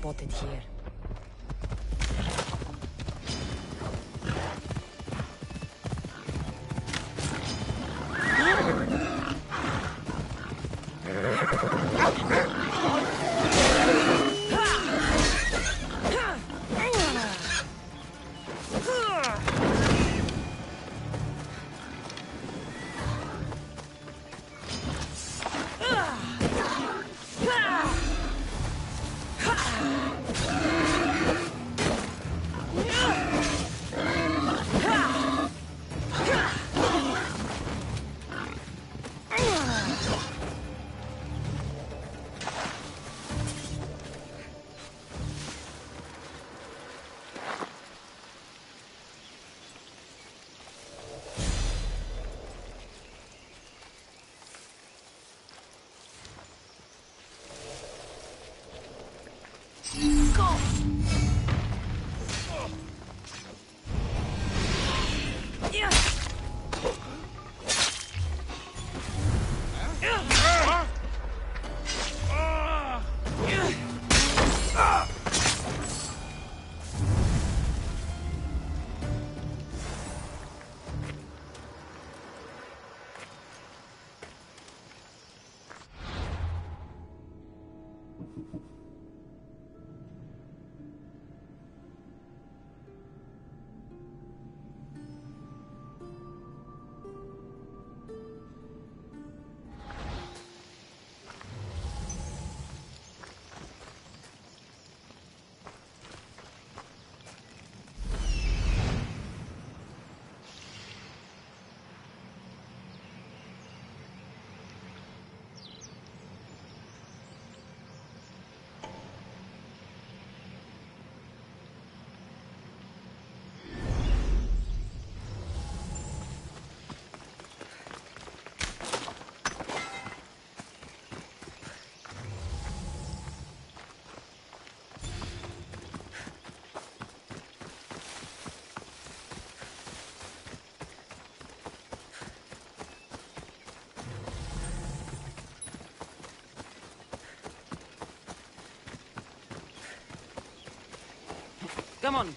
spotted here. Come on.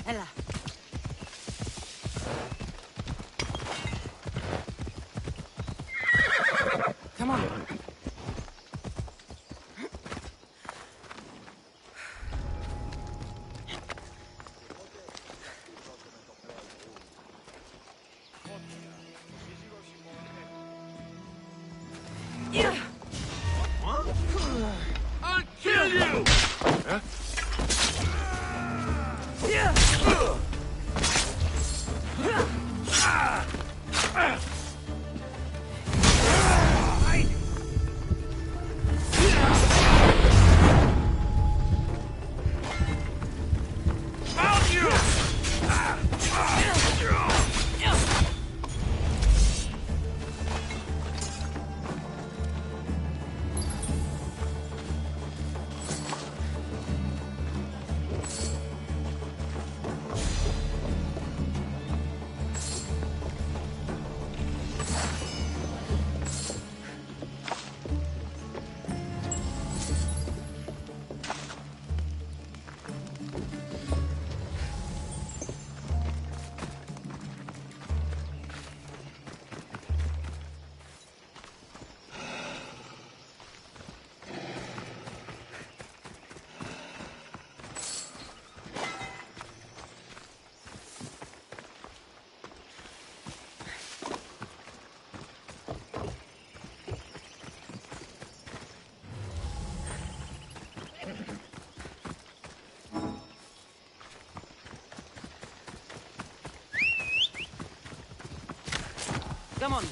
Ella. Come on. I'll kill you! Huh? Come on.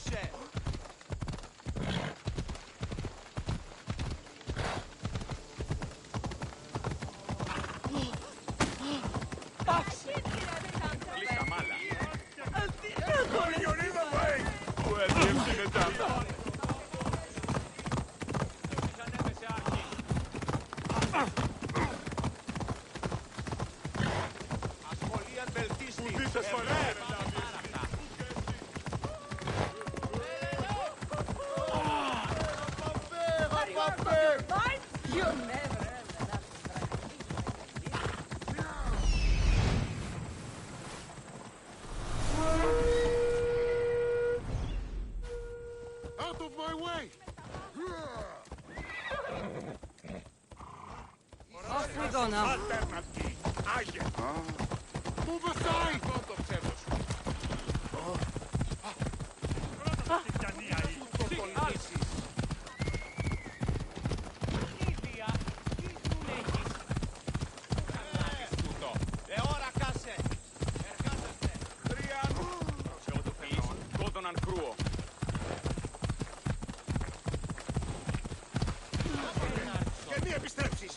Άσε! Lista mala. Coglioni da way! Well, διεύθυνε τζάμπα. Ασχολίαν βελτίστη. Ούτε ασχολία. Out of my way! Off we go now. Alternative. Άγιε. Move aside! Αυτό το ψεύδος σου. Εώρα κάσε! Εργάζεστε! Κόδωναν κρούο. Και μη επιστρέψεις!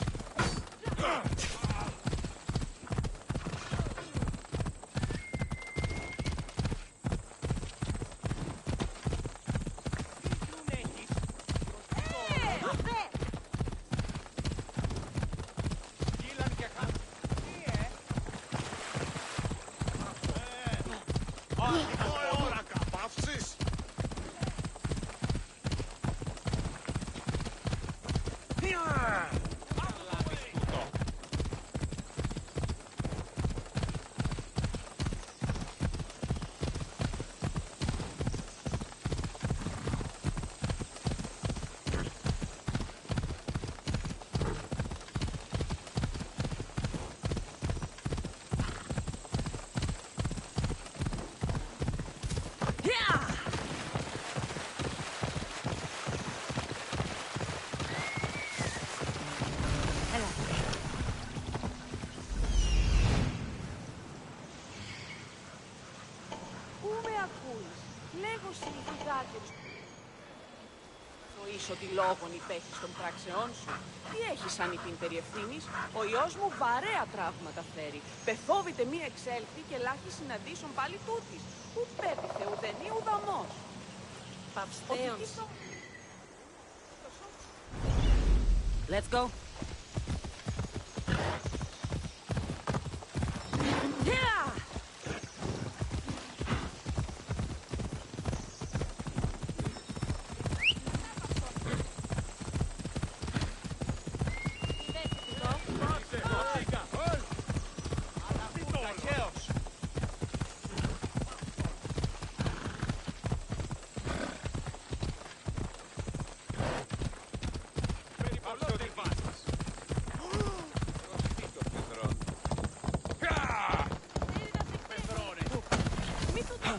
Γίλαν και Ώρα καπαύσεις! Πού με ακούεις? Λέγω συνηθιδάκερος. Νοήσω ότι λόγων υπέχεις των πράξεών σου. Τι έχεις σαν υπήντερη ευθύνης? Ο ιός μου βαρέα τραύματα φέρει. Πεθόβηται μη εξέλθει και λάχει συναντήσεων πάλι τούτης. Ου πέπει θεουδενή ουδαμός. Παυστέως. Let's go. Ταχαίως! Περιπαύσε ότι βάζεις. Μη το το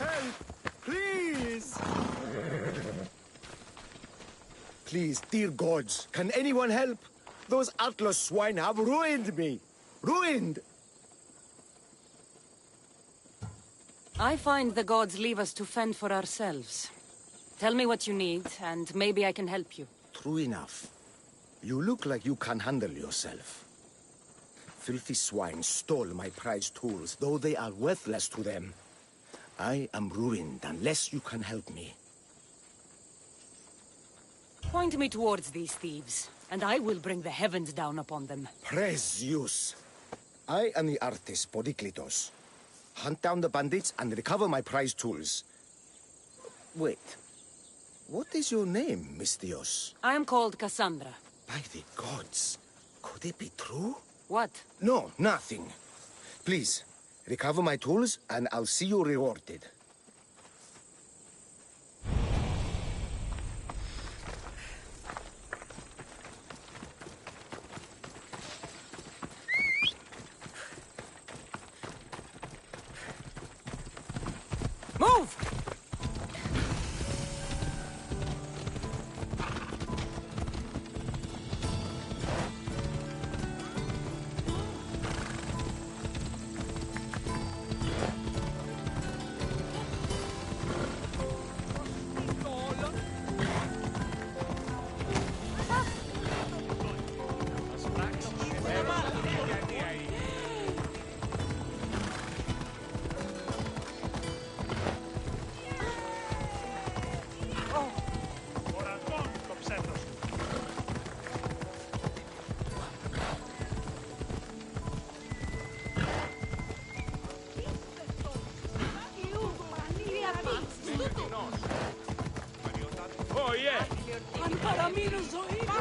Help! Please! Please, dear gods, can anyone help? Those Atlas swine have ruined me! Ruined! I find the gods leave us to fend for ourselves. Tell me what you need, and maybe I can help you. True enough. You look like you can handle yourself. Filthy swine stole my prized tools, though they are worthless to them. I am ruined unless you can help me. Point me towards these thieves, and I will bring the heavens down upon them. Praise Zeus! I am the artist Podiklitos. Hunt down the bandits and recover my prized tools. Wait. What is your name, Miss Theos? I am called Cassandra. By the gods. Could it be true? What? No, nothing. Please, recover my tools and I'll see you rewarded. Move! να μείνω ζωή μου.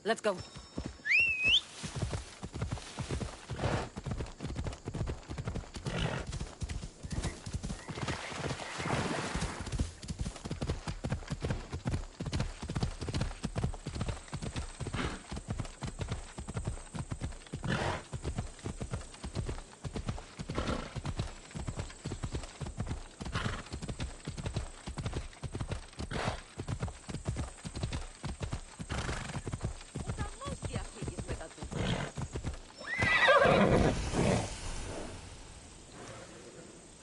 Let's go.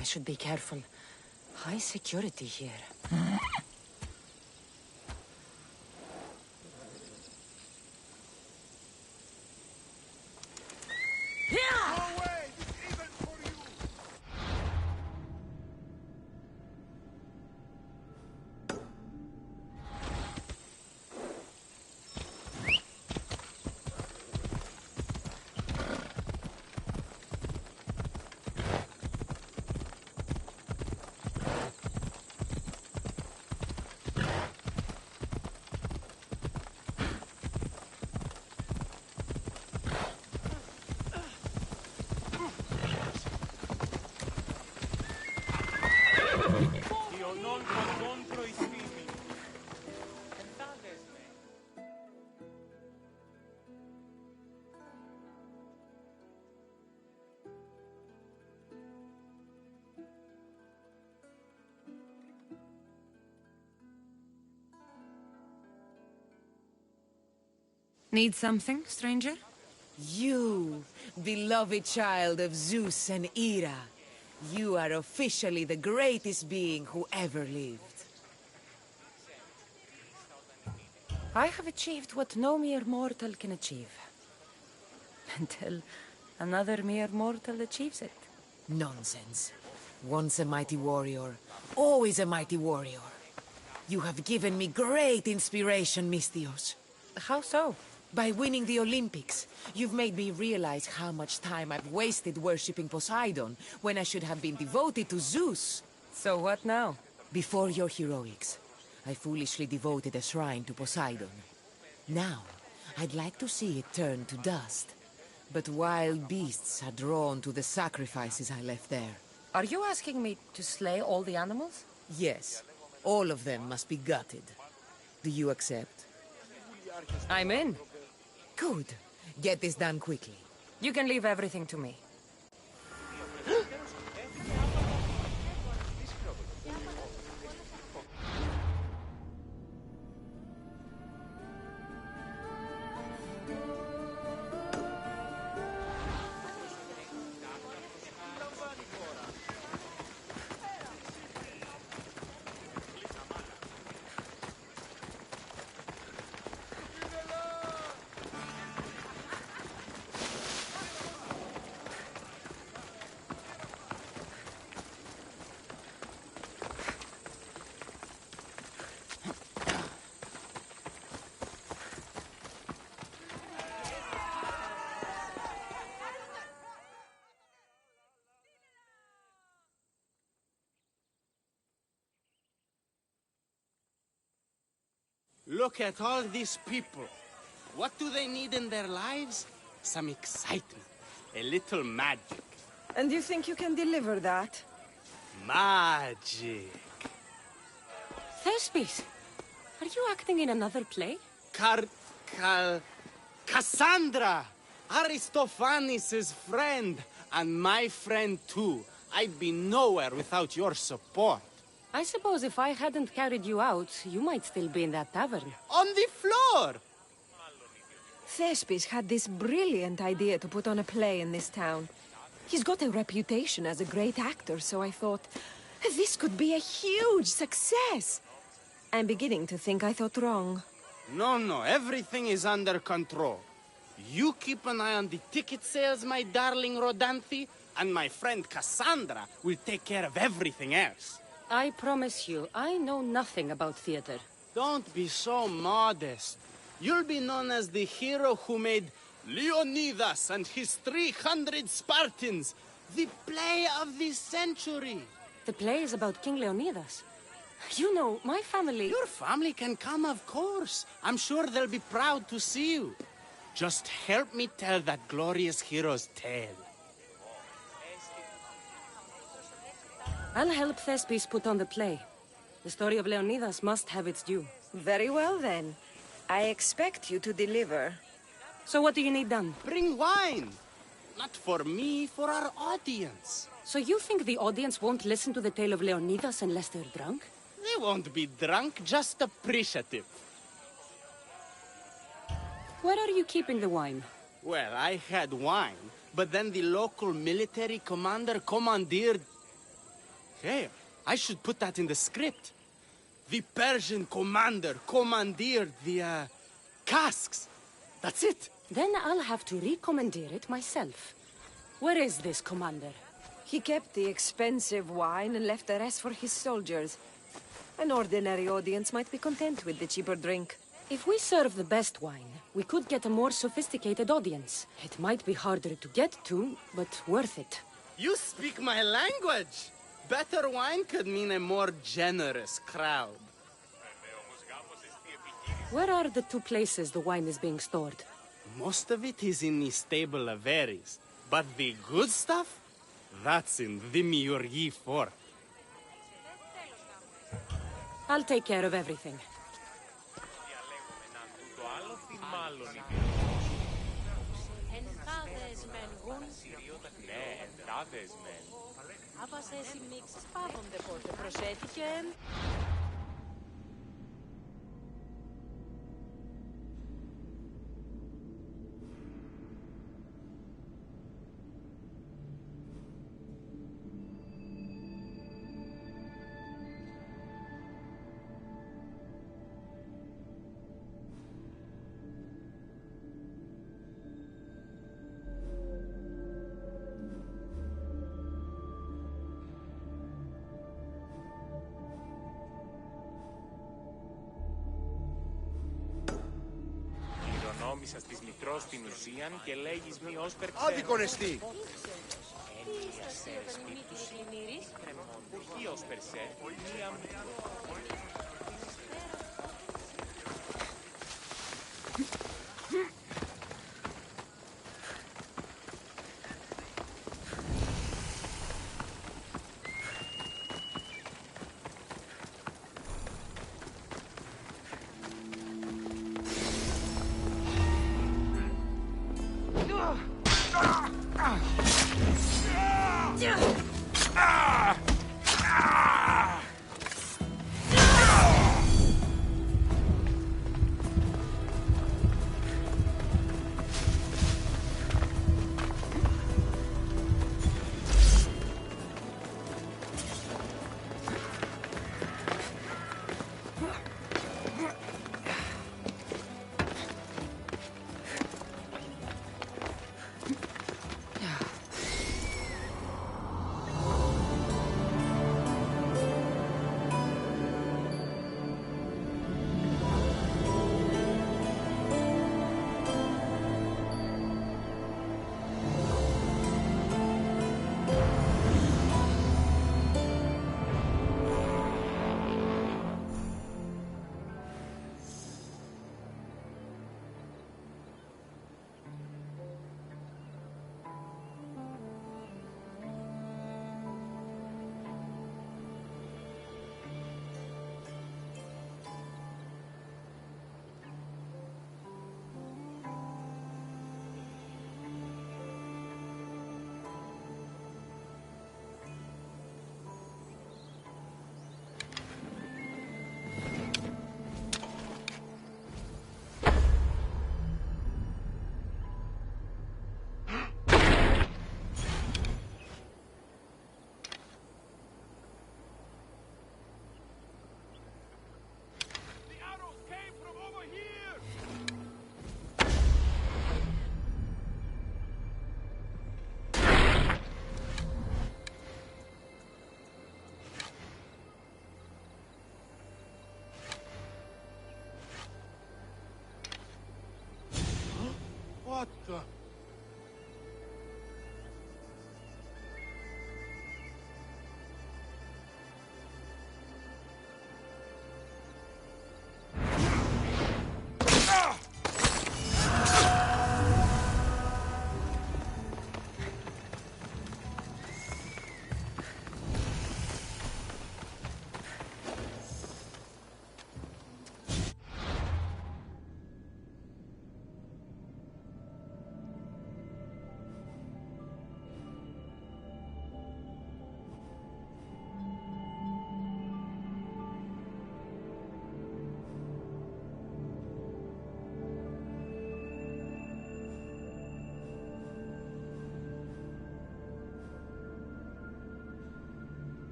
I should be careful. High security here. No way! This isn't for you! Io non contro i figli. Entendesme. Need something, stranger? You, beloved child of Zeus and Hera. You are officially the greatest being who ever lived. I have achieved what no mere mortal can achieve. Until another mere mortal achieves it. Nonsense. Once a mighty warrior, always a mighty warrior. You have given me great inspiration, Misthios. How so? By winning the Olympics, you've made me realize how much time I've wasted worshipping Poseidon when I should have been devoted to Zeus. So what now? Before your heroics, I foolishly devoted a shrine to Poseidon. Now, I'd like to see it turn to dust. But wild beasts are drawn to the sacrifices I left there. Are you asking me to slay all the animals? Yes, all of them must be gutted. Do you accept? I'm in. Good. Get this done quickly. You can leave everything to me. Look at all these people. What do they need in their lives? Some excitement. A little magic. And you think you can deliver that? Magic. Thespis, are you acting in another play? Cassandra! Aristophanes' friend, and my friend too. I'd be nowhere without your support. I suppose if I hadn't carried you out, you might still be in that tavern. On the floor! Thespis had this brilliant idea to put on a play in this town. He's got a reputation as a great actor, so I thought, this could be a huge success. I'm beginning to think I thought wrong. No, everything is under control. You keep an eye on the ticket sales, my darling Rodanthe, and my friend Cassandra will take care of everything else. I promise you, I know nothing about theater. Don't be so modest. You'll be known as the hero who made Leonidas and his 300 Spartans the play of the century. The play is about King Leonidas. You know, my family... Your family can come, of course. I'm sure they'll be proud to see you. Just help me tell that glorious hero's tale. I'll help Thespis put on the play. The story of Leonidas must have its due. Very well, then. I expect you to deliver. So what do you need done? Bring wine. Not for me, for our audience. So you think the audience won't listen to the tale of Leonidas unless they're drunk? They won't be drunk, just appreciative. Where are you keeping the wine? Well, I had wine, but then the local military commander commandeered... Hey, I should put that in the script. The Persian commander commandeered the, casks. That's it. Then I'll have to recommandeer it myself. Where is this commander? He kept the expensive wine and left the rest for his soldiers. An ordinary audience might be content with the cheaper drink. If we serve the best wine, we could get a more sophisticated audience. It might be harder to get to, but worth it. You speak my language. Better wine could mean a more generous crowd. Where are the two places the wine is being stored? Most of it is in the stable of Ares, but the good stuff, that's in Demiurgi Fort. I'll take care of everything. Κληρονόμησας της μητρός την ουσίαν και λέγεις μη ως Άδικον εστί. What the?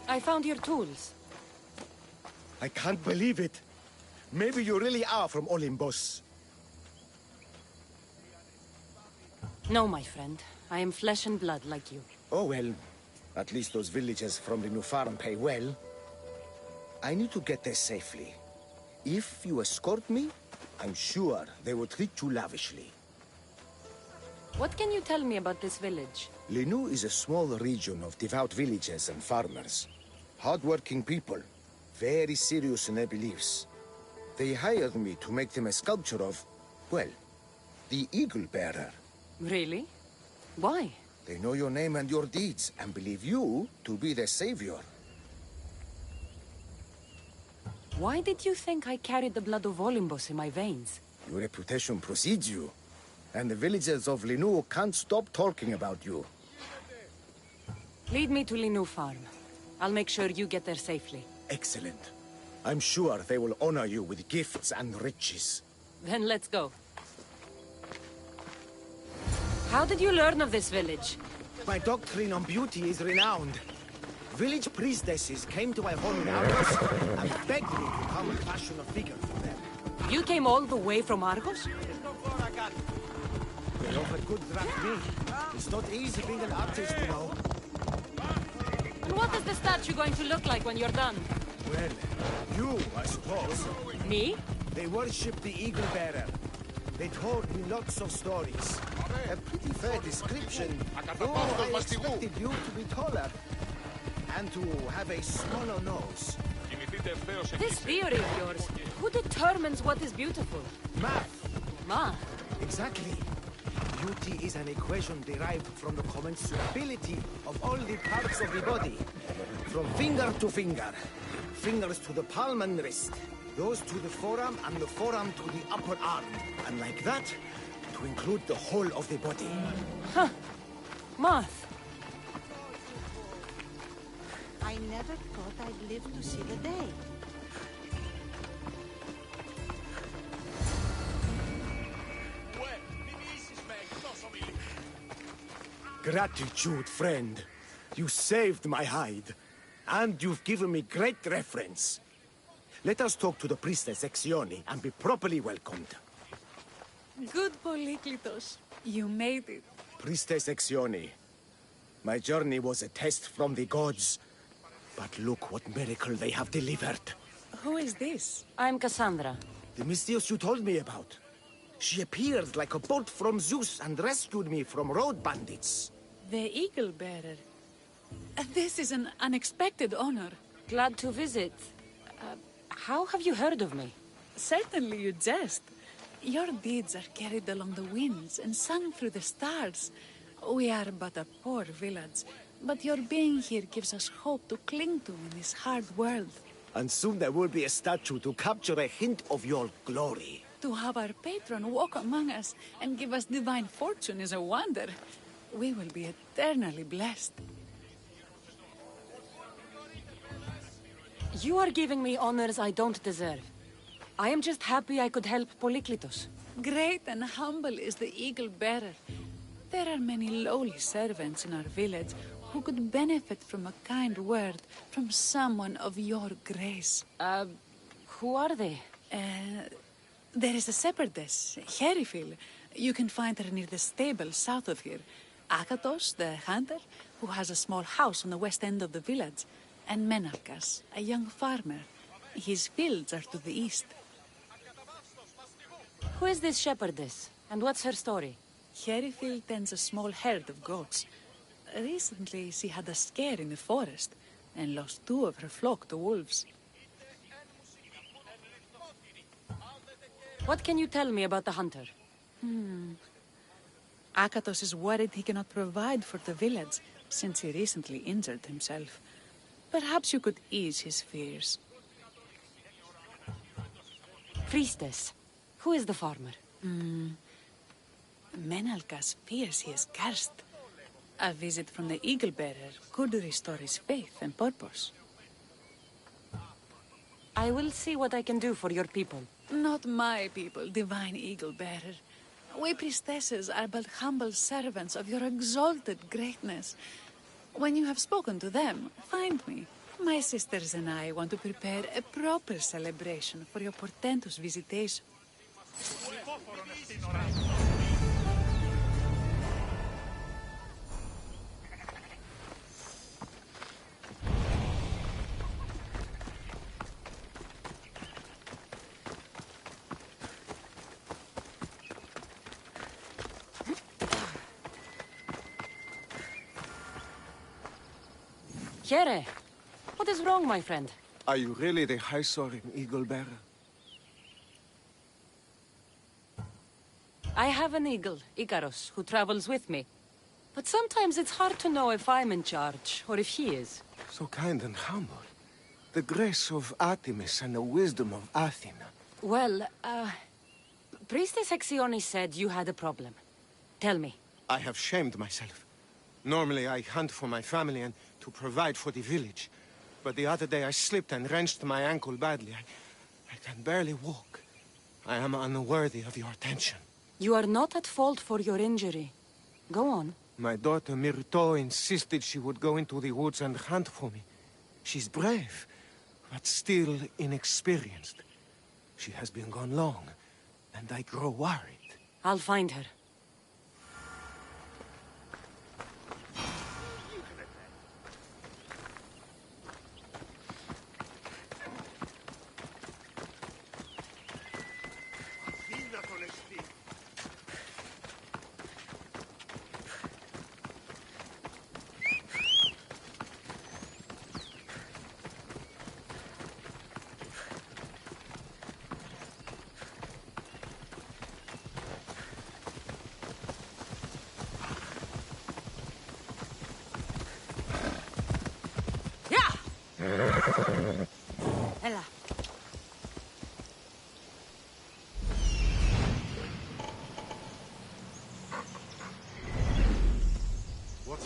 I found your tools. I can't believe it. Maybe you really are from Olympus. No, my friend. I am flesh and blood like you. Oh, well. At least those villagers from the new farm pay well. I need to get there safely. If you escort me, I'm sure they will treat you lavishly. What can you tell me about this village? Linu is a small region of devout villagers and farmers. Hard-working people, very serious in their beliefs. They hired me to make them a sculpture of, well, the Eagle Bearer. Really? Why? They know your name and your deeds, and believe you to be their savior. Why did you think I carried the blood of Olympus in my veins? Your reputation precedes you, and the villagers of Linu can't stop talking about you. Lead me to Linu Farm. I'll make sure you get there safely. Excellent. I'm sure they will honor you with gifts and riches. Then let's go. How did you learn of this village? My doctrine on beauty is renowned. Village priestesses came to my home in Argos and begged me to come and fashion a figure for them. You came all the way from Argos? They offered good draft me. It's not easy being an artist, you know. And what is the statue going to look like when you're done? Well, you, I suppose. Me? They worship the Eagle Bearer. They told me lots of stories. A pretty fair description, though I expected you to be taller. And to have a smaller nose. This theory of yours, who determines what is beautiful? Math. Math? Exactly. Beauty is an equation derived from the commensurability of all the parts of the body. From finger to finger. Fingers to the palm and wrist. Those to the forearm and the forearm to the upper arm. And like that, to include the whole of the body. Huh. Moth. I never thought I'd live to see the day. Gratitude, friend. You saved my hide. And you've given me great reference. Let us talk to the priestess Exioni and be properly welcomed. Good Polyklitos. You made it. Priestess Exioni, my journey was a test from the gods. But look what miracle they have delivered. Who is this? I'm Cassandra. The Mystios you told me about. She appeared like a bolt from Zeus and rescued me from road bandits. The Eagle Bearer. This is an unexpected honor. Glad to visit. How have you heard of me? Certainly you jest. Your deeds are carried along the winds and sung through the stars. We are but a poor village, but your being here gives us hope to cling to in this hard world. And soon there will be a statue to capture a hint of your glory. To have our patron walk among us and give us divine fortune is a wonder. We will be eternally blessed. You are giving me honors I don't deserve. I am just happy I could help Polyklitos. Great and humble is the Eagle Bearer. There are many lowly servants in our village who could benefit from a kind word from someone of your grace. Who are they? There is a shepherdess, Herifil. You can find her near the stable south of here. Akatos, the hunter, who has a small house on the west end of the village. And Menalkas, a young farmer. His fields are to the east. Who is this shepherdess? And what's her story? Herifil tends a small herd of goats. Recently, she had a scare in the forest and lost 2 of her flock to wolves. What can you tell me about the hunter? Akatos is worried he cannot provide for the village since he recently injured himself. Perhaps you could ease his fears. Priestess, who is the farmer? Menalkas fears he is cursed. A visit from the Eagle Bearer could restore his faith and purpose. I will see what I can do for your people. Not my people, divine Eagle Bearer. We priestesses are but humble servants of your exalted greatness. When you have spoken to them, find me. My sisters and I want to prepare a proper celebration for your portentous visitation. Here, what is wrong, my friend? Are you really the High Soaring Eagle Bearer? I have an eagle, Icaros, who travels with me. But sometimes it's hard to know if I'm in charge, or if he is. So kind and humble. The grace of Artemis and the wisdom of Athena. Well, Priestess Exioni said you had a problem. Tell me. I have shamed myself. Normally I hunt for my family and to provide for the village. But the other day I slipped and wrenched my ankle badly. I can barely walk. I am unworthy of your attention. You are not at fault for your injury. Go on. My daughter Myrto insisted she would go into the woods and hunt for me. She's brave, but still inexperienced. She has been gone long, and I grow worried. I'll find her. Ella. What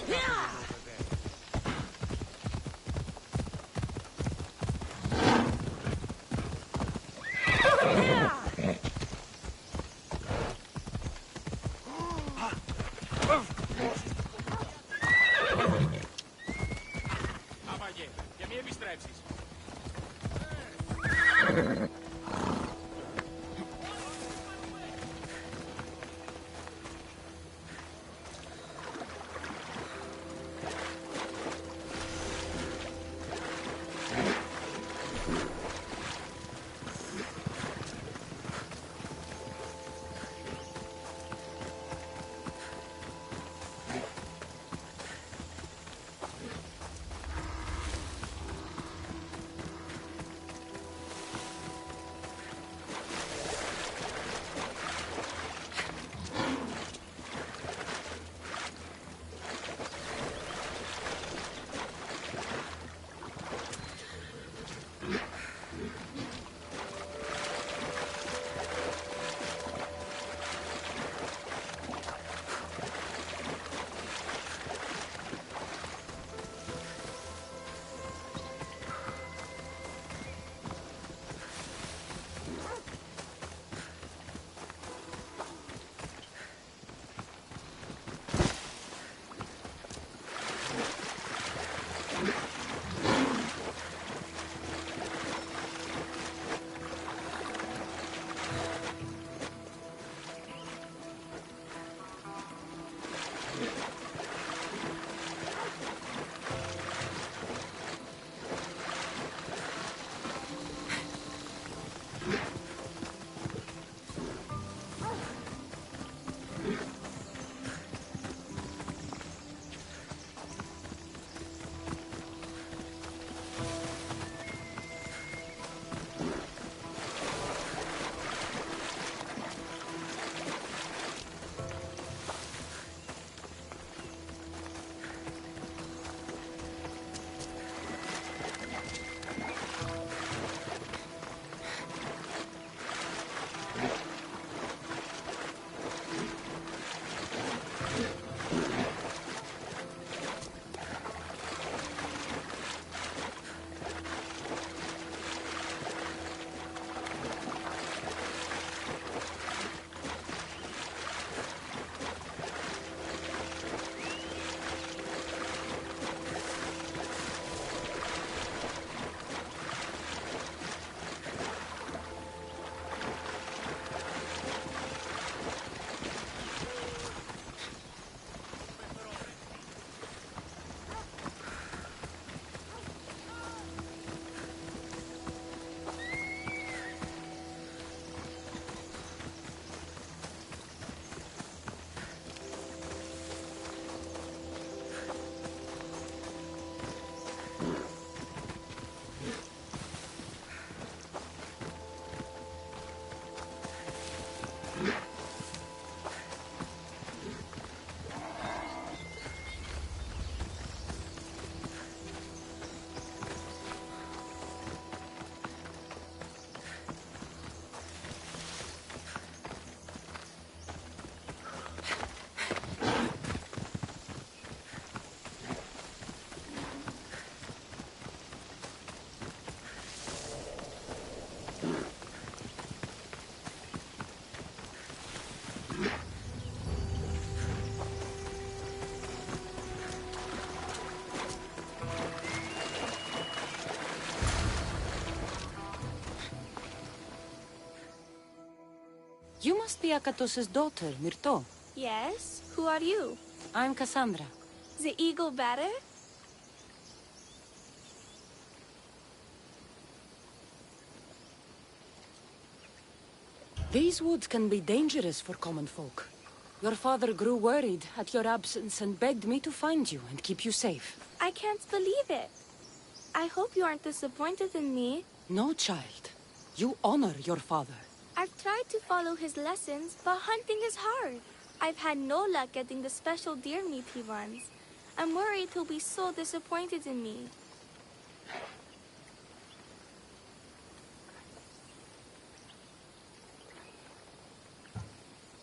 You must be Akatos's daughter, Myrto. Yes? Who are you? I'm Cassandra. The eagle bearer? These woods can be dangerous for common folk. Your father grew worried at your absence and begged me to find you and keep you safe. I can't believe it. I hope you aren't disappointed in me. No, child. You honor your father. I've tried to follow his lessons, but hunting is hard. I've had no luck getting the special deer meat he wants. I'm worried he'll be so disappointed in me.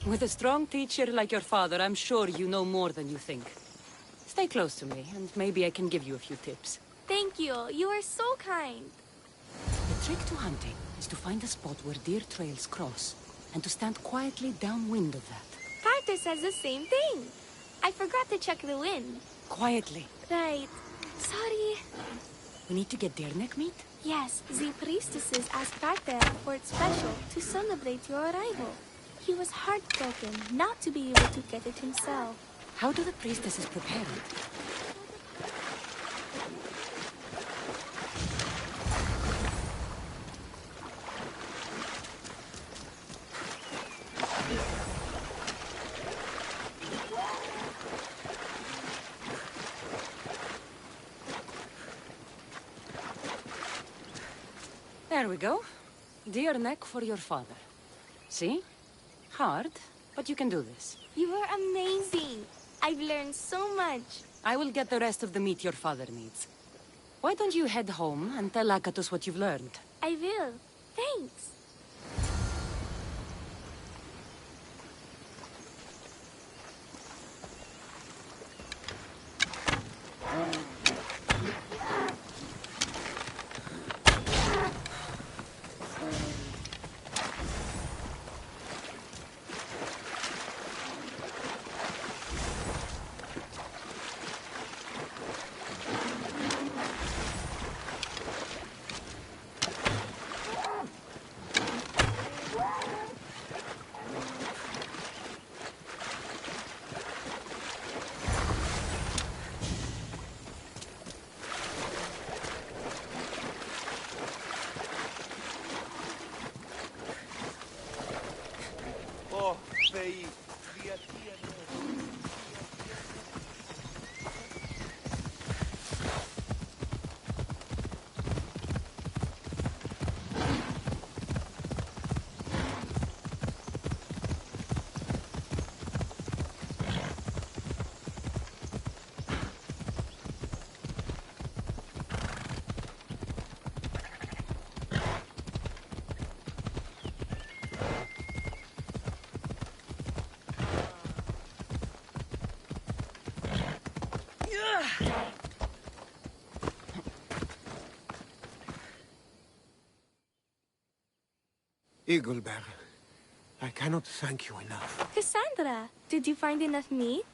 With a strong teacher like your father, I'm sure you know more than you think. Stay close to me, and maybe I can give you a few tips. Thank you. You are so kind. The trick to hunting is to find a spot where deer trails cross, and to stand quietly downwind of that. Carter says the same thing. I forgot to check the wind. Quietly. Right. Sorry. We need to get deer neck meat? Yes, the priestesses asked Carter for it special to celebrate your arrival. He was heartbroken not to be able to get it himself. How do the priestesses prepare it? There we go. Deer neck for your father. See? Hard, but you can do this. You are amazing. I've learned so much. I will get the rest of the meat your father needs. Why don't you head home and tell Akatos what you've learned? I will. Thanks. Eagle Bearer, I cannot thank you enough. Cassandra, did you find enough meat?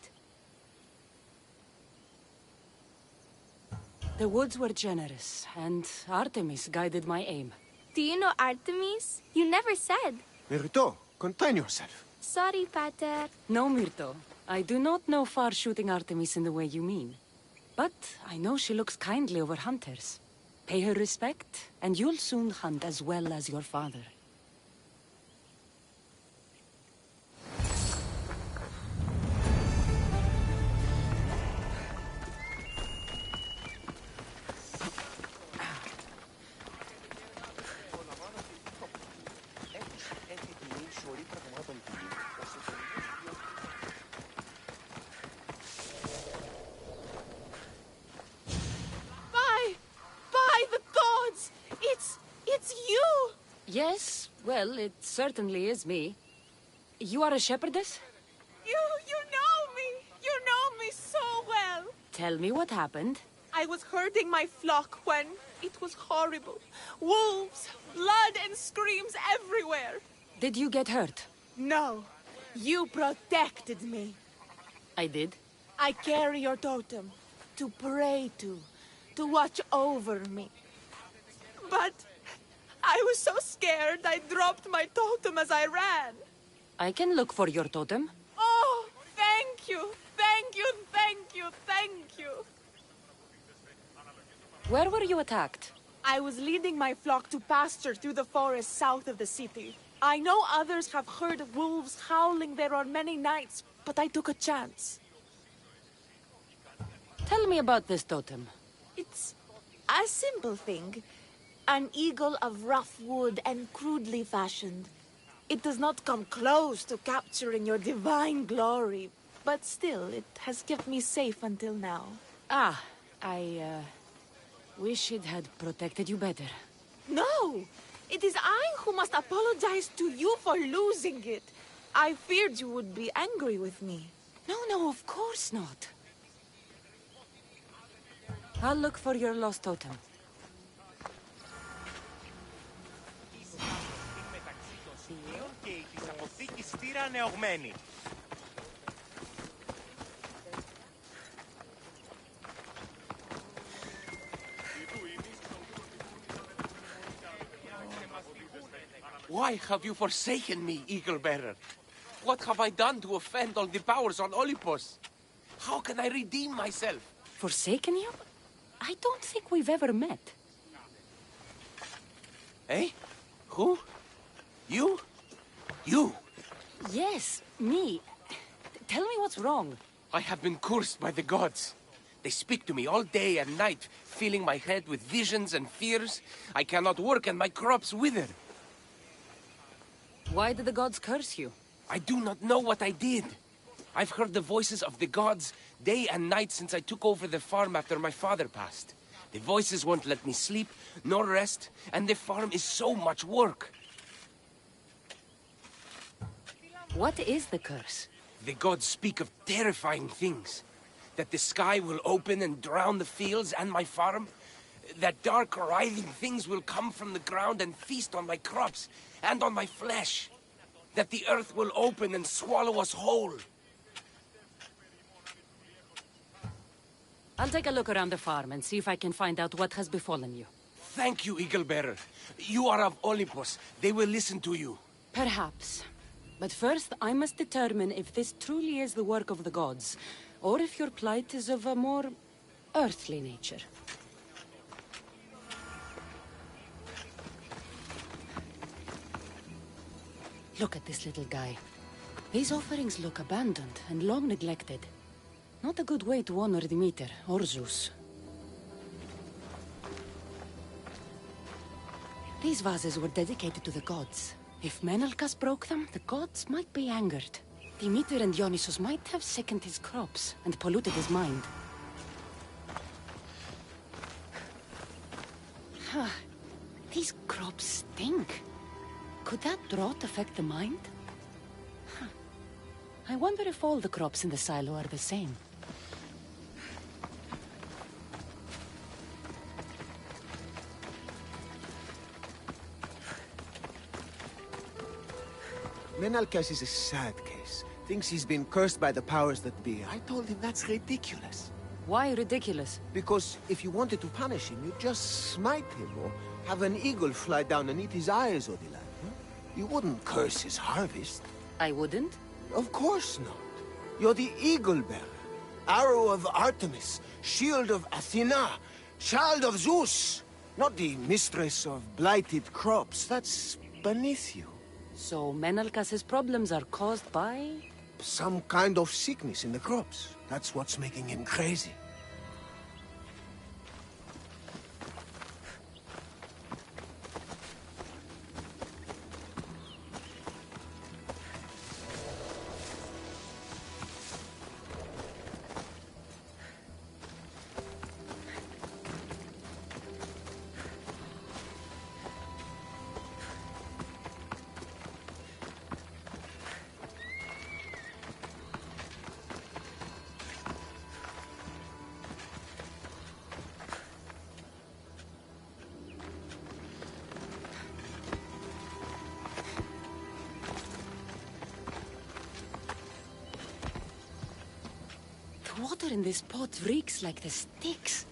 The woods were generous, and Artemis guided my aim. Do you know Artemis? You never said. Myrto, contain yourself. Sorry, Pater. No, Myrto. I do not know far-shooting Artemis in the way you mean. But I know she looks kindly over hunters. Pay her respect, and you'll soon hunt as well as your father. Yes, well, it certainly is me. You are a shepherdess? You know me! You know me so well! Tell me what happened. I was herding my flock when it was horrible. Wolves, blood and screams everywhere. Did you get hurt? No, you protected me. I did? I carry your totem to pray to watch over me. But I was so scared I dropped my totem as I ran. I can look for your totem. Oh, thank you! Thank you, thank you, thank you! Where were you attacked? I was leading my flock to pasture through the forest south of the city. I know others have heard of wolves howling there on many nights, but I took a chance. Tell me about this totem. It's a simple thing. An eagle of rough wood and crudely fashioned. It does not come close to capturing your divine glory, but still, it has kept me safe until now. Ah, I wish it had protected you better. No! It is I who must apologize to you for losing it. I feared you would be angry with me. No, of course not. I'll look for your lost totem. Why have you forsaken me, Eagle Bearer? What have I done to offend all the powers on Olympus? How can I redeem myself? Forsaken you? I don't think we've ever met. Eh? Who? You? You? Yes, me. Tell me what's wrong. I have been cursed by the gods. They speak to me all day and night, filling my head with visions and fears. I cannot work and my crops wither. Why did the gods curse you? I do not know what I did. I've heard the voices of the gods day and night since I took over the farm after my father passed. The voices won't let me sleep, nor rest, and the farm is so much work. What is the curse? The gods speak of terrifying things. That the sky will open and drown the fields and my farm. That dark, writhing things will come from the ground and feast on my crops and on my flesh. That the earth will open and swallow us whole. I'll take a look around the farm and see if I can find out what has befallen you. Thank you, Eagle Bearer. You are of Olympus. They will listen to you. Perhaps. But first, I must determine if this truly is the work of the gods, or if your plight is of a more earthly nature. Look at this little guy. These offerings look abandoned and long neglected. Not a good way to honor Demeter or Zeus. These vases were dedicated to the gods. If Menalcas broke them, the gods might be angered. Demeter and Dionysus might have sickened his crops and polluted his mind. These crops stink. Could that drought affect the mind? I wonder if all the crops in the silo are the same. Menalcas is a sad case. Thinks he's been cursed by the powers that be. I told him that's ridiculous. Why ridiculous? Because if you wanted to punish him, you'd just smite him or have an eagle fly down and eat his eyes, Odila. You wouldn't curse his harvest. I wouldn't? Of course not. You're the eagle bearer. Arrow of Artemis, shield of Athena, child of Zeus. Not the mistress of blighted crops. That's beneath you. So Menalcas's problems are caused by... Some kind of sickness in the crops. That's what's making him crazy. The water in this pot reeks like the sticks.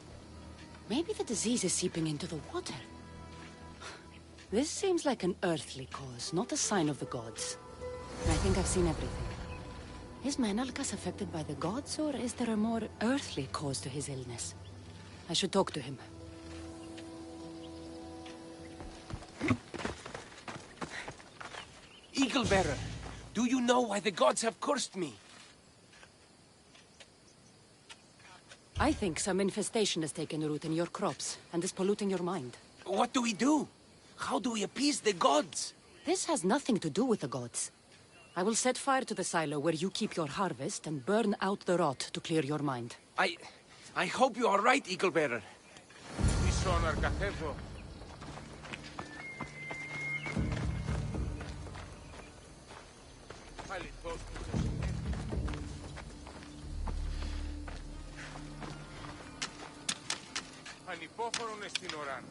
Maybe the disease is seeping into the water. This seems like an earthly cause, not a sign of the gods. I think I've seen everything. Is Menalcas affected by the gods, or is there a more earthly cause to his illness? I should talk to him. Eagle Bearer, do you know why the gods have cursed me? I think some infestation has taken root in your crops, and is polluting your mind. What do we do? How do we appease the gods? This has nothing to do with the gods. I will set fire to the silo where you keep your harvest and burn out the rot to clear your mind. I hope you are right, Eagle Bearer. Ανυπόφορον εστιν οράν.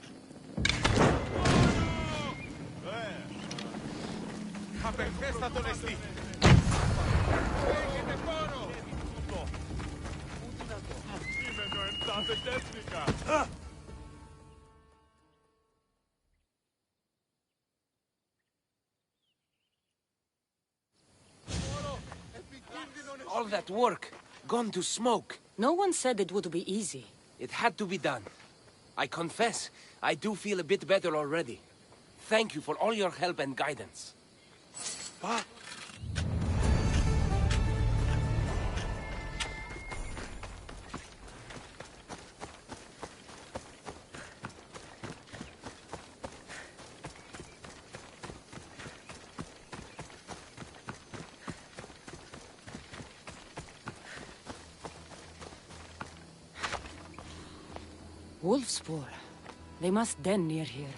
Απεχθέστατον εστί. Έχετε πόνο. Σήμαινο εντάθε τέθνικα. All that work, gone to smoke. No one said it would be easy. It had to be done. I confess, I do feel a bit better already. Thank you for all your help and guidance. Wolf spoor. They must den near here.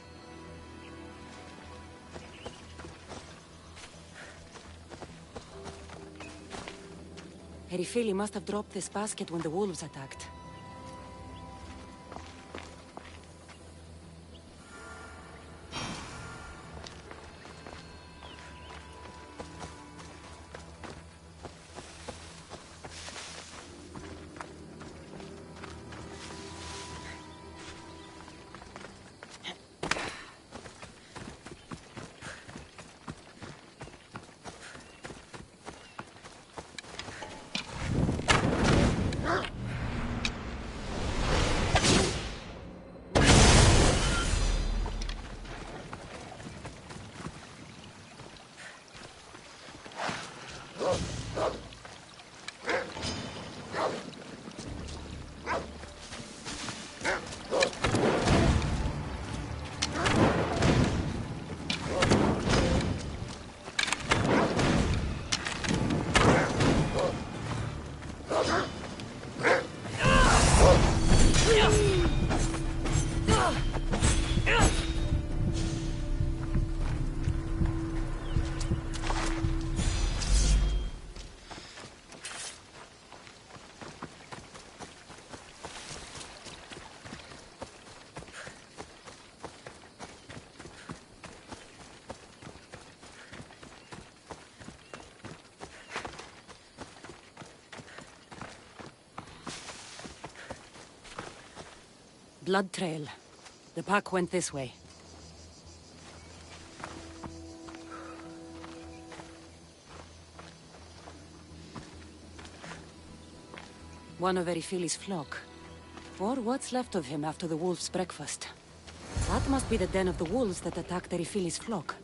Erifili must have dropped this basket when the wolves attacked. Blood trail. The pack went this way. One of Erifili's flock. Or what's left of him after the wolf's breakfast. That must be the den of the wolves that attacked Erifili's flock.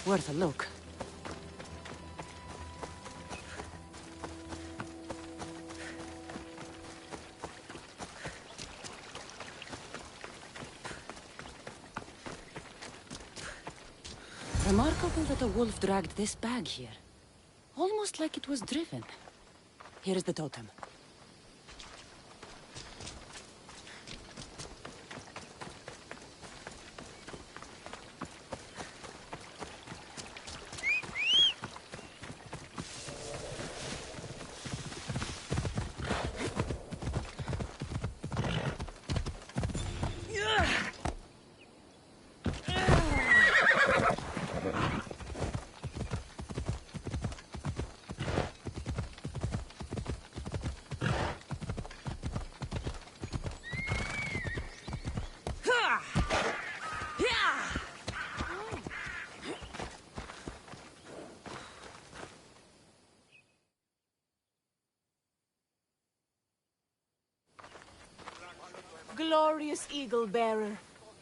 Worth a look. Remarkable that a wolf dragged this bag here. Almost like it was driven. Here is the totem. glorious Eagle Bearer.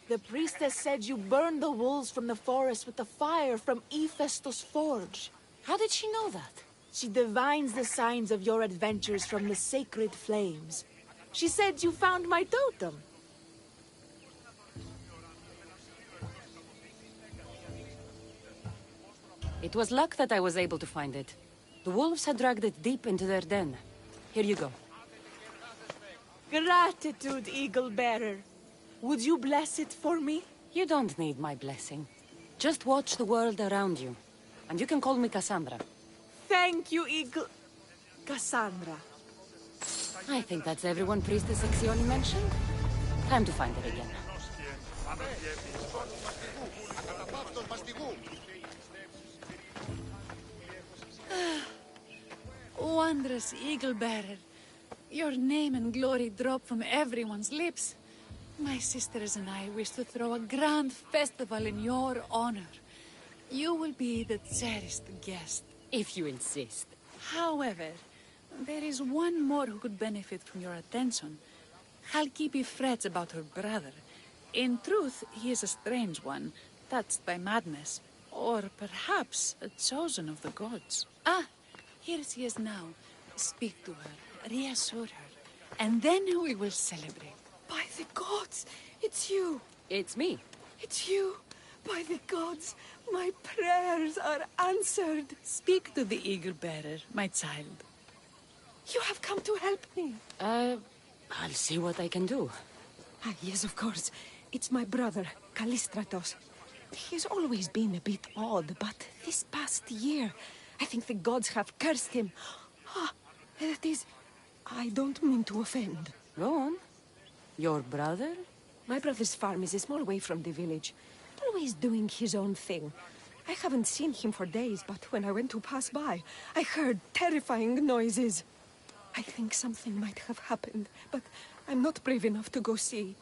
The priestess said you burned the wolves from the forest with the fire from Hephaestus' forge. How did she know that? She divines the signs of your adventures from the sacred flames. She said you found my totem. It was luck that I was able to find it. The wolves had dragged it deep into their den. Here you go. Gratitude, Eagle Bearer. Would you bless it for me? You don't need my blessing. Just watch the world around you. And you can call me Cassandra. Thank you, Eagle... Cassandra. I think that's everyone Priestess Ixioni mentioned. Time to find her again. Wondrous Eagle Bearer. Your name and glory drop from everyone's lips. My sisters and I wish to throw a grand festival in your honor. You will be the cherished guest. If you insist. However, there is one more who could benefit from your attention. Halkipi frets about her brother. In truth, he is a strange one, touched by madness. Or perhaps a chosen of the gods. Ah, here she is now. Speak to her, reassure her, and then we will celebrate. By the gods, it's you. It's me. It's you. By the gods, my prayers are answered. Speak to the Eagle Bearer, my child. You have come to help me. I'll see what I can do. Ah, yes, of course. It's my brother, Callistratos. He's always been a bit odd, but this past year, I think the gods have cursed him. Ah, that is... I don't mean to offend. Go on. Your brother? My brother's farm is a small way from the village. Always doing his own thing. I haven't seen him for days, but when I went to pass by, I heard terrifying noises. I think something might have happened, but I'm not brave enough to go see.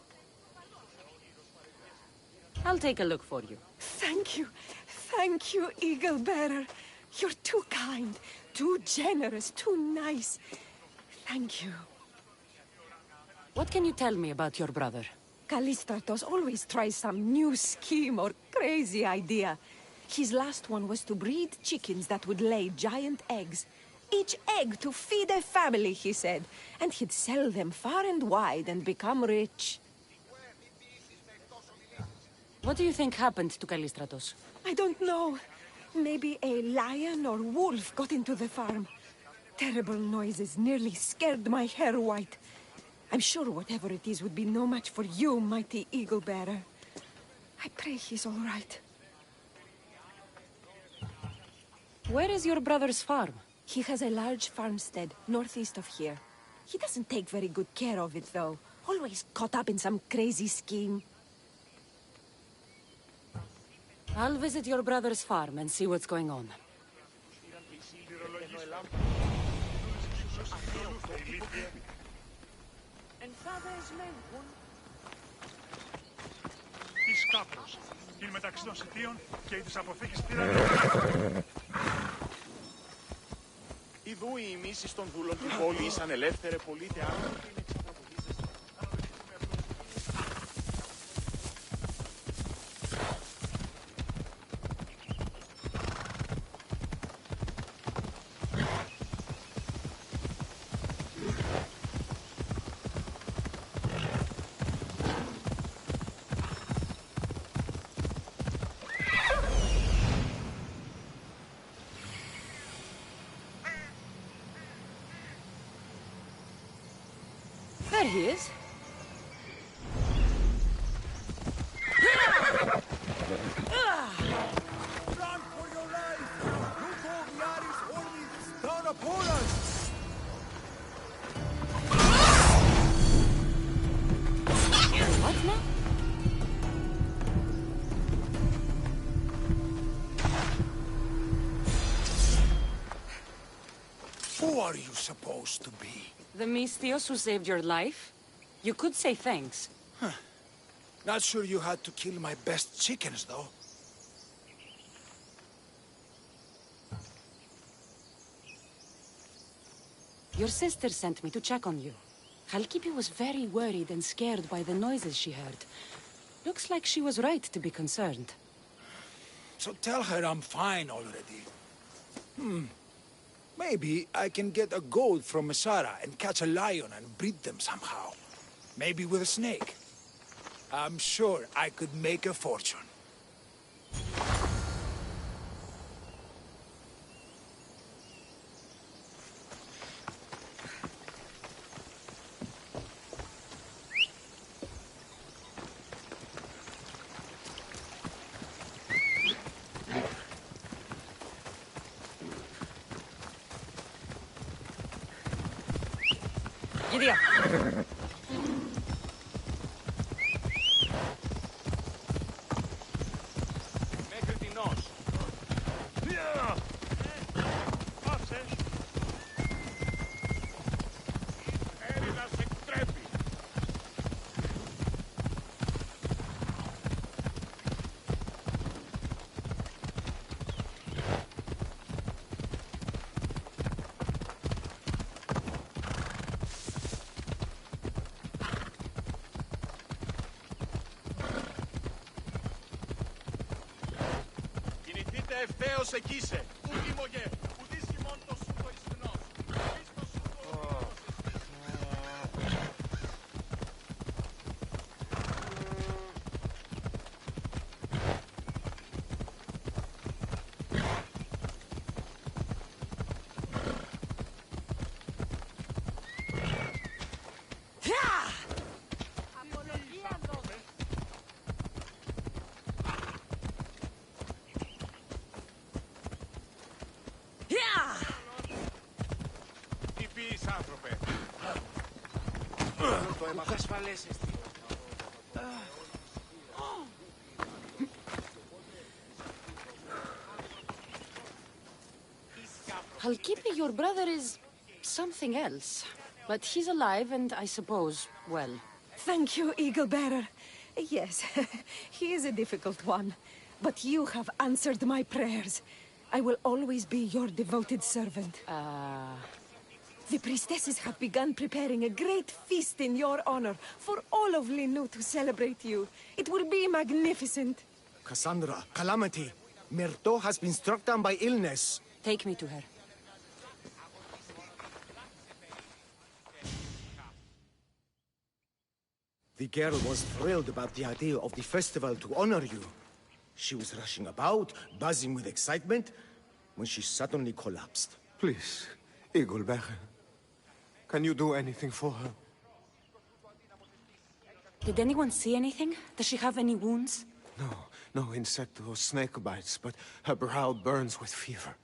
I'll take a look for you. Thank you. Thank you, Eagle Bearer. You're too kind, too generous, too nice. Thank you. What can you tell me about your brother? Callistratos always tries some new scheme or crazy idea. His last one was to breed chickens that would lay giant eggs. Each egg to feed a family, he said. And he'd sell them far and wide and become rich. What do you think happened to Callistratos? I don't know. Maybe a lion or wolf got into the farm. Terrible noises nearly scared my hair white. I'm sure whatever it is would be no match for you, mighty Eagle Bearer. I pray he's all right. Where is your brother's farm? He has a large farmstead northeast of here. He doesn't take very good care of it, though. Always caught up in some crazy scheme. I'll visit your brother's farm and see what's going on. Της Κάπρος. Είναι μεταξύ των σιτίων και της αποθήκης τυραννών. Ιδού οι μίσεις των δούλων του πόλη ήσαν ελεύθερε πολίτε άνθρωποι. There he is. Run for your life! Look all the Aris armies down upon us! What now? Who are you supposed to be? The Mystios who saved your life? You could say thanks. Not sure you had to kill my best chickens, though. Your sister sent me to check on you. Halkipi was very worried and scared by the noises she heard. Looks like she was right to be concerned. So tell her I'm fine already. Maybe I can get a gold from Masara and catch a lion and breed them somehow. Maybe with a snake. I'm sure I could make a fortune. Giddy up. Μέχρι την ως. Πάψε. Έλληνας εκτρέπει. Ευθέως εκείσε. Ου λίμωγε. Ουδείς χειμών το σούτο ισχνός. Ουδείς το σούτο άνθρωπε. Το έμαθα ασφαλές εστί. Halkipi, your brother is something else. But he's alive and I suppose, well. Thank you, Eagle Bearer. Yes, he is a difficult one. But you have answered my prayers. I will always be your devoted servant. The priestesses have begun preparing a great feast in your honor for all of Linu to celebrate you. It will be magnificent. Cassandra, Calamity. Myrto has been struck down by illness. Take me to her. The girl was thrilled about the idea of the festival to honor you. She was rushing about, buzzing with excitement, when she suddenly collapsed. Please, Eagle Bearer. Can you do anything for her? Did anyone see anything? Does she have any wounds? No insect or snake bites, but her brow burns with fever.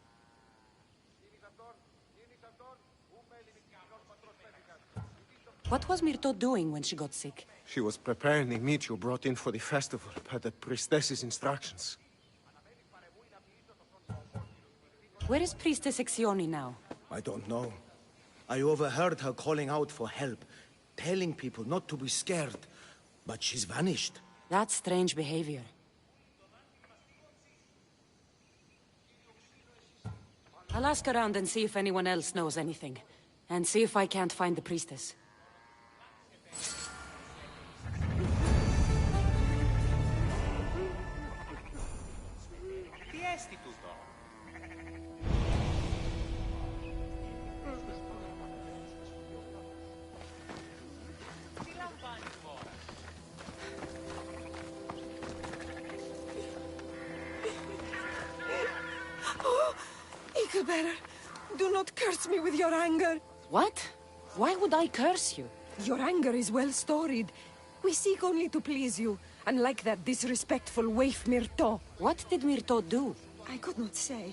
What was Myrto doing when she got sick? She was preparing the meat you brought in for the festival, per the priestess's instructions. Where is Priestess Exioni now? I don't know. I overheard her calling out for help, telling people not to be scared. But she's vanished. That's strange behavior. I'll ask around and see if anyone else knows anything. And see if I can't find the priestess. Τι έστι τούτο. Τι λαμβάνει χώρα. Oh, Eagle Bearer, do not curse me with your anger. What? Why would I curse you? Your anger is well storied. We seek only to please you, unlike that disrespectful waif Myrto. What did Myrto do? I could not say.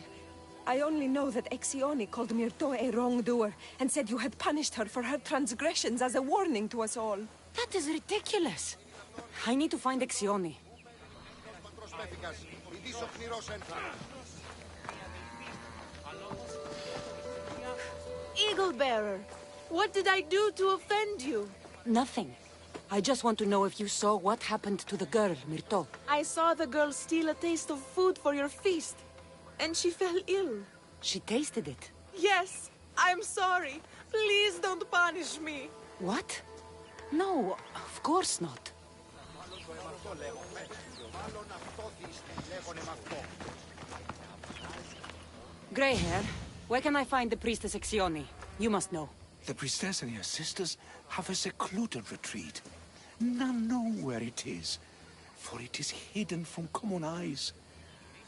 I only know that Exioni called Myrto a wrongdoer and said you had punished her for her transgressions as a warning to us all. That is ridiculous. I need to find Exioni. Eagle Bearer, what did I do to offend you? Nothing. I just want to know if you saw what happened to the girl, Myrto. I saw the girl steal a taste of food for your feast, and she fell ill. She tasted it. Yes, I'm sorry. Please don't punish me. What? No, of course not. Grey hair, where can I find the priestess Exioni? You must know. The priestess and her sisters have a secluded retreat. None know where it is, for it is hidden from common eyes.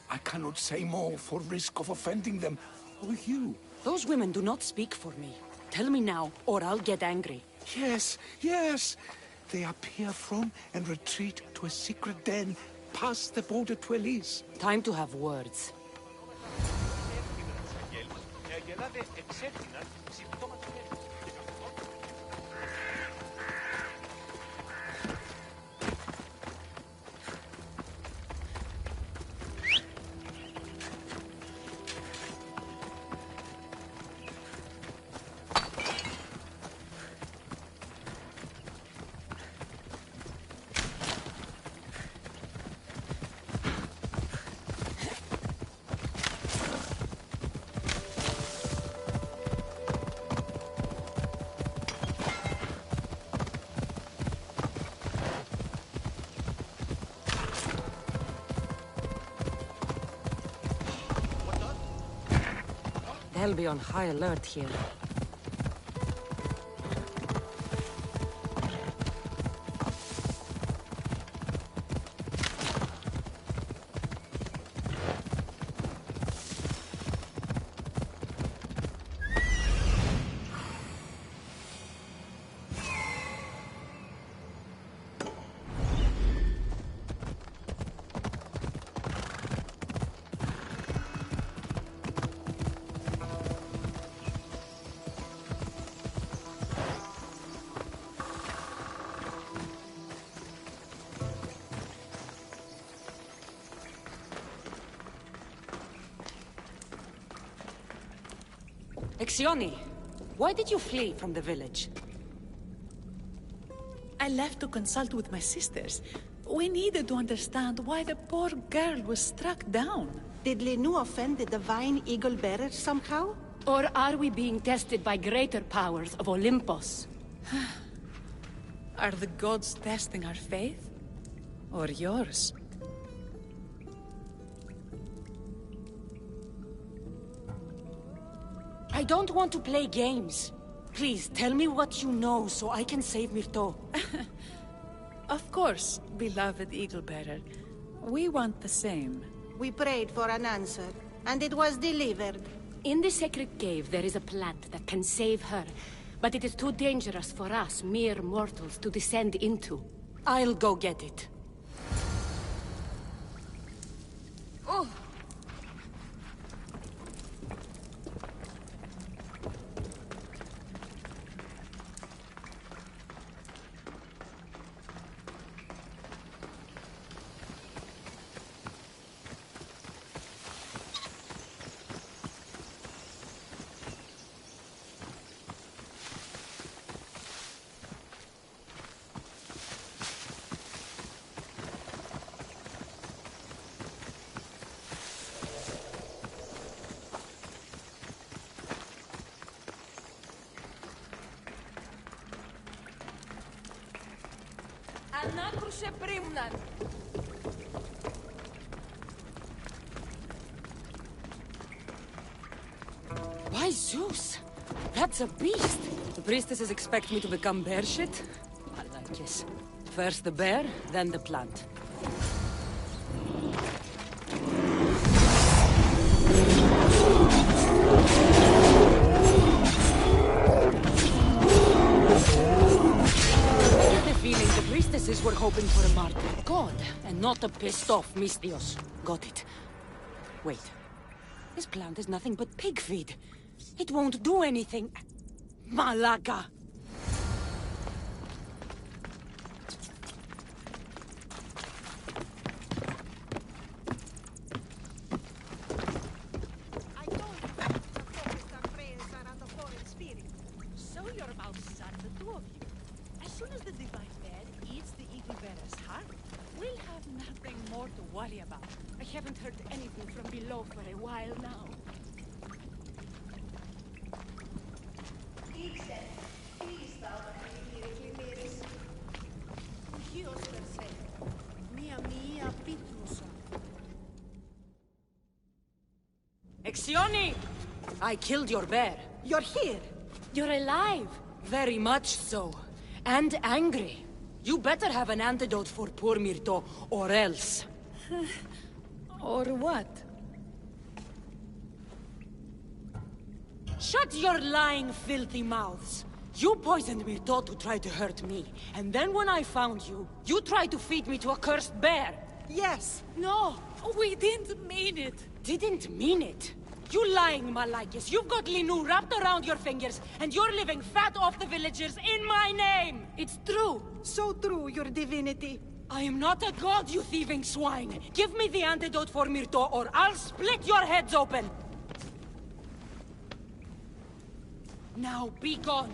I cannot say more for risk of offending them, or you. Those women do not speak for me. Tell me now, or I'll get angry. Yes, yes. They appear from and retreat to a secret den past the border to Elise. Time to have words. They'll be on high alert here. Exioni, why did you flee from the village? I left to consult with my sisters. We needed to understand why the poor girl was struck down. Did Lenu offend the divine eagle bearer somehow? Or are we being tested by greater powers of Olympus? Are the gods testing our faith? Or yours? I don't want to play games. Please, tell me what you know so I can save Myrto. Of course, beloved eagle bearer. We want the same. We prayed for an answer, and it was delivered. In the sacred cave, there is a plant that can save her, but it is too dangerous for us, mere mortals, to descend into. I'll go get it. Oh! Ανάκρουσε πρίμναν. Why, Zeus? That's a beast. The priestesses expect me to become bear shit? I like this. First the bear, then the plant. The priestesses were hoping for a martyr god, and not a pissed-off Mystios. Got it. Wait. This plant is nothing but pig feed. It won't do anything. Malaga! I told you that the focused our prayers are on the foreign spirit. So you're about to start, the two of you. As soon as the divine bear eats the eagle bearer's heart, we'll have nothing more to worry about. I haven't heard anything from below for a while now. He said, "Please thou the Sioni! I killed your bear. You're here. You're alive. Very much so. And angry. You better have an antidote for poor Myrto, or else. Or what? Shut your lying, filthy mouths. You poisoned Myrto to try to hurt me. And then when I found you, you tried to feed me to a cursed bear. Yes. No, We didn't mean it. didn't mean it. You lying Malakis. You've got Linu wrapped around your fingers, and you're living fat off the villagers in my name. It's true. So true, your divinity. I am not a god, you thieving swine. Give me the antidote for Myrto, or I'll split your heads open. Now be gone.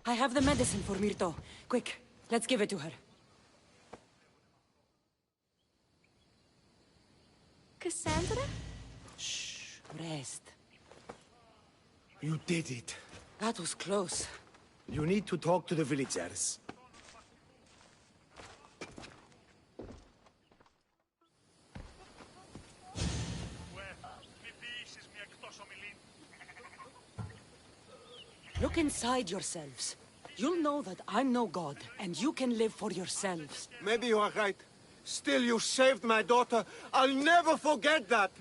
I have the medicine for Myrto. Quick, let's give it to her. Cassandra? Shh, rest. You did it. That was close. You need to talk to the villagers. Look inside yourselves. You'll know that I'm no god, and you can live for yourselves. Maybe you are right. Still, you saved my daughter. I'll never forget that.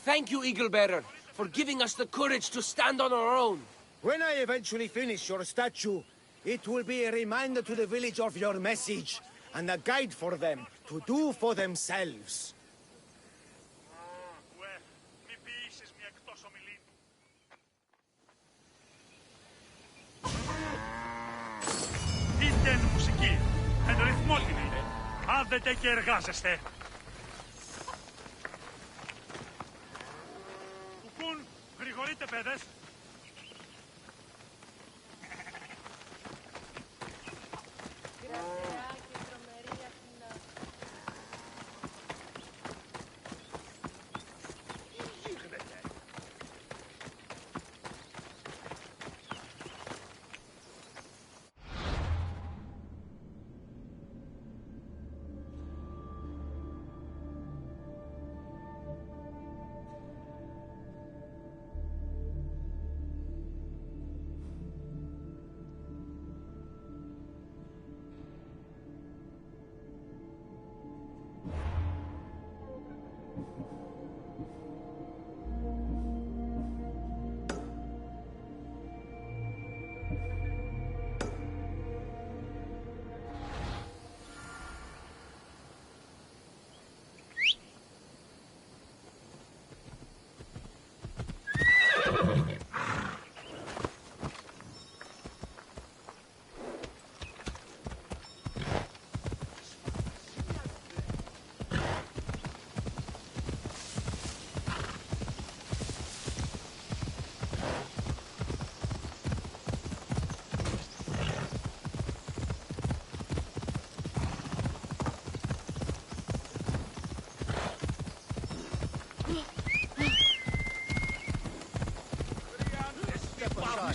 Thank you, Eagle Bearer, for giving us the courage to stand on our own. When I eventually finish your statue, it will be a reminder to the village of your message, and a guide for them to do for themselves. Δείτε εν μουσική, εν ρυθμότιμη. Άνδετε και εργάζεστε. Κουκούν, γρηγορείτε παιδες.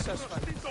είσαι ασφαλής.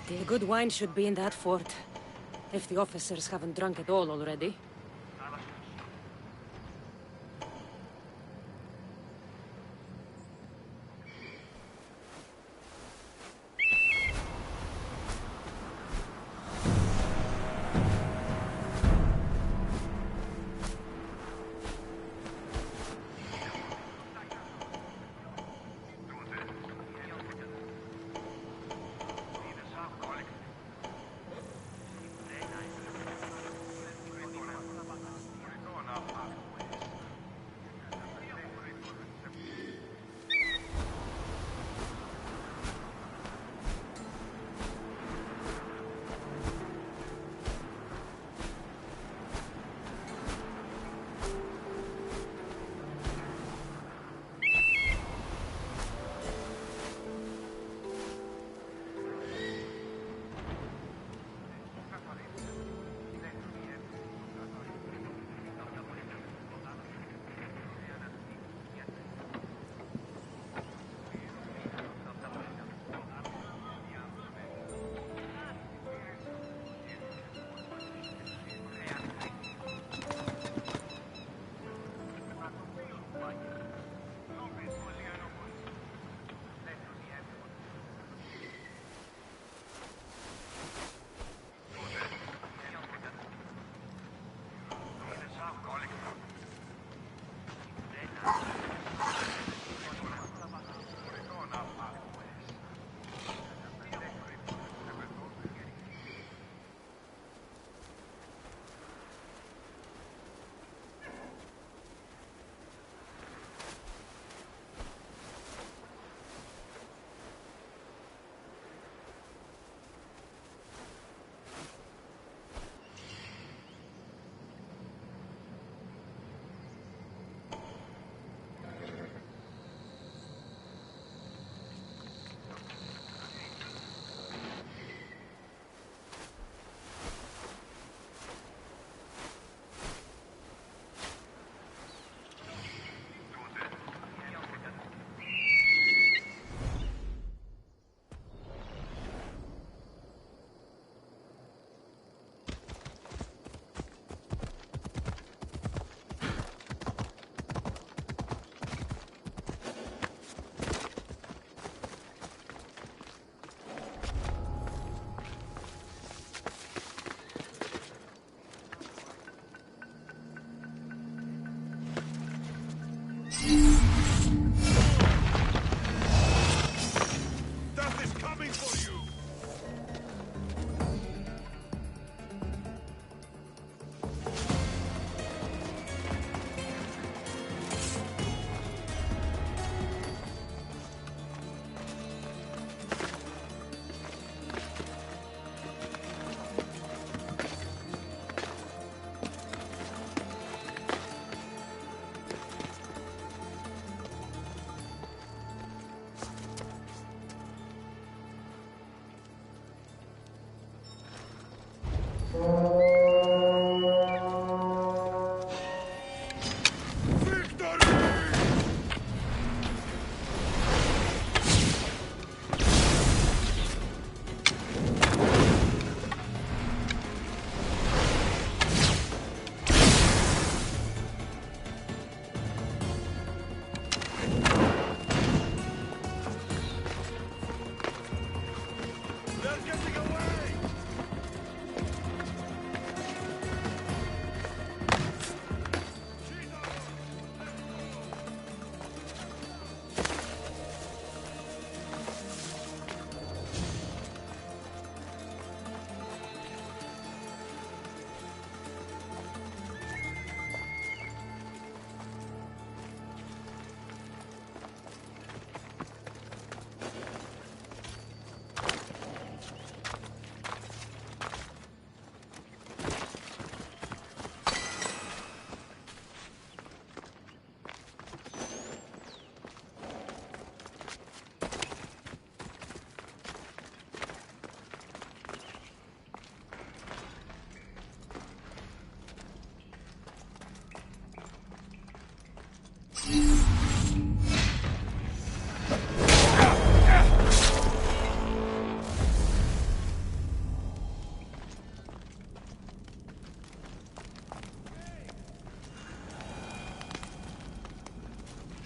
The good wine should be in that fort. If the officers haven't drunk it all already.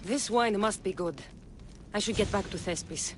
This wine must be good. I should get back to Thespis.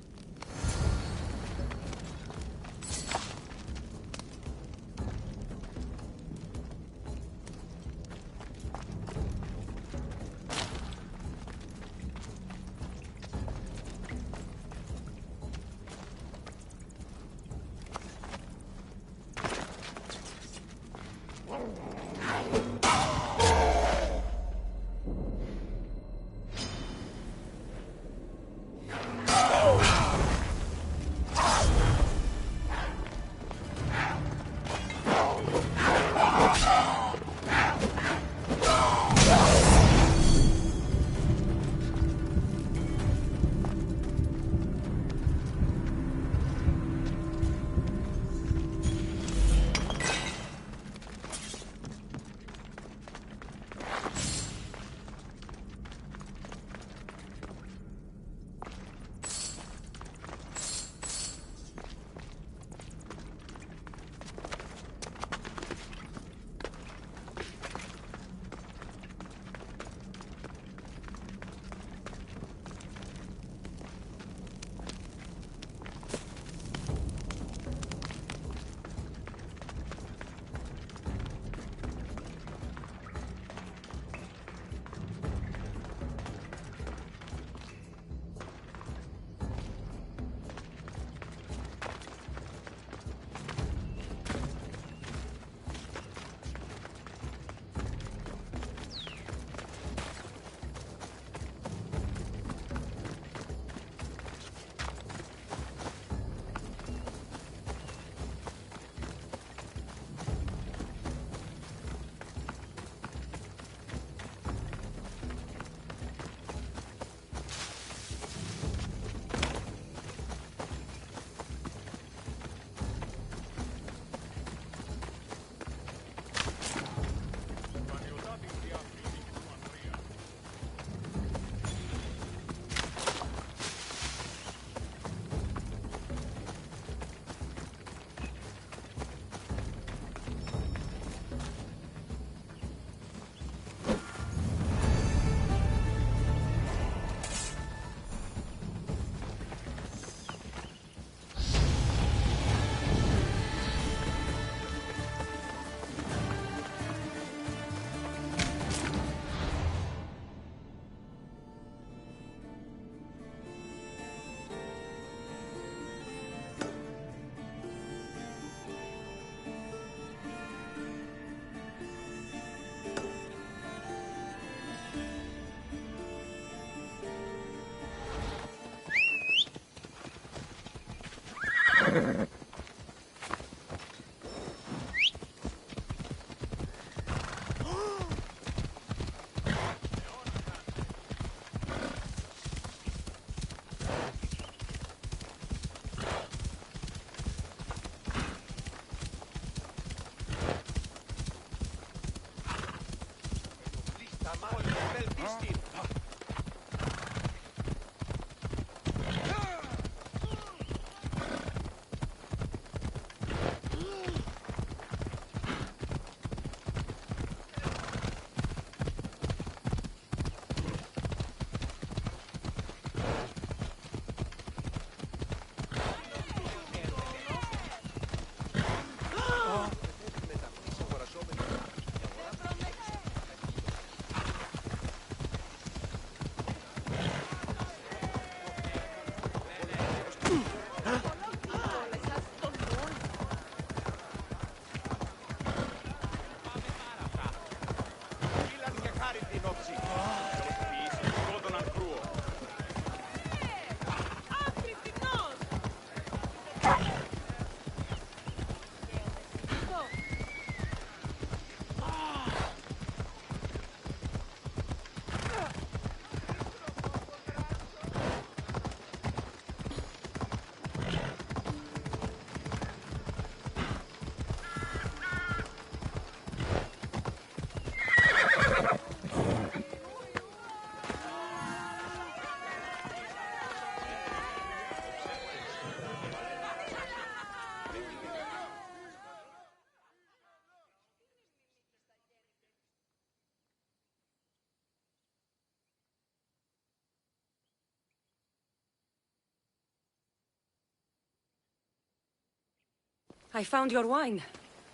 I found your wine.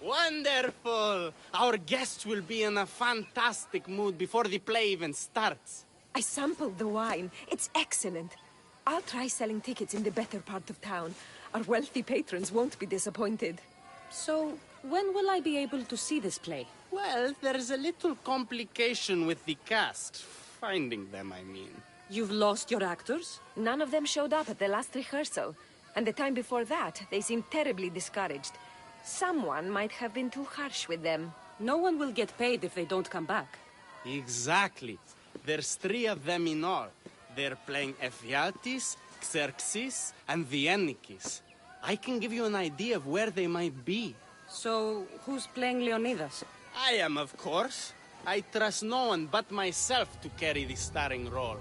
Wonderful! Our guests will be in a fantastic mood before the play even starts. I sampled the wine. It's excellent. I'll try selling tickets in the better part of town. Our wealthy patrons won't be disappointed. So, when will I be able to see this play? Well, there's a little complication with the cast. Finding them, I mean. You've lost your actors? None of them showed up at the last rehearsal. And the time before that, they seemed terribly discouraged. Someone might have been too harsh with them. No one will get paid if they don't come back. Exactly. There's 3 of them in all. They're playing Ephialtes, Xerxes, and the Ennikis. I can give you an idea of where they might be. So, who's playing Leonidas? I am, of course. I trust no one but myself to carry the starring role.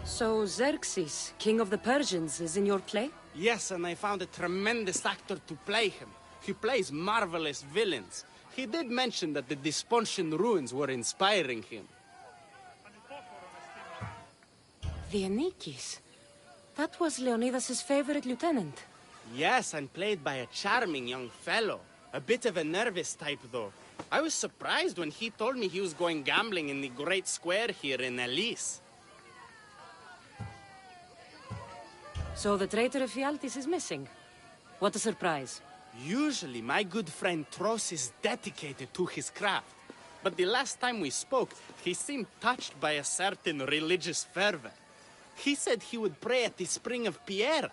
So, Xerxes, king of the Persians, is in your play? Yes, and I found a tremendous actor to play him. He plays marvelous villains. He did mention that the Despontian ruins were inspiring him. The Ennikis. That was Leonidas' favorite lieutenant. Yes, and played by a charming young fellow. A bit of a nervous type, though. I was surprised when he told me he was going gambling in the Great Square here in Elise. So the traitor Ephialtes is missing. What a surprise. Usually, my good friend Tros is dedicated to his craft. But the last time we spoke, he seemed touched by a certain religious fervor. He said he would pray at the spring of Piera.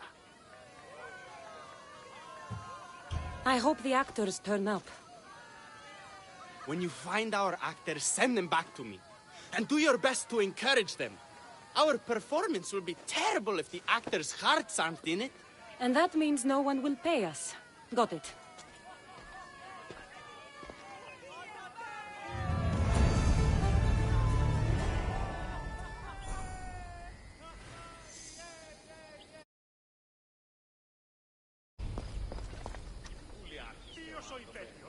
I hope the actors turn up. When you find our actors, send them back to me. And do your best to encourage them. Our performance will be terrible if the actors' hearts aren't in it. And that means no one will pay us. Got it. Ποιος ο υπέτειος?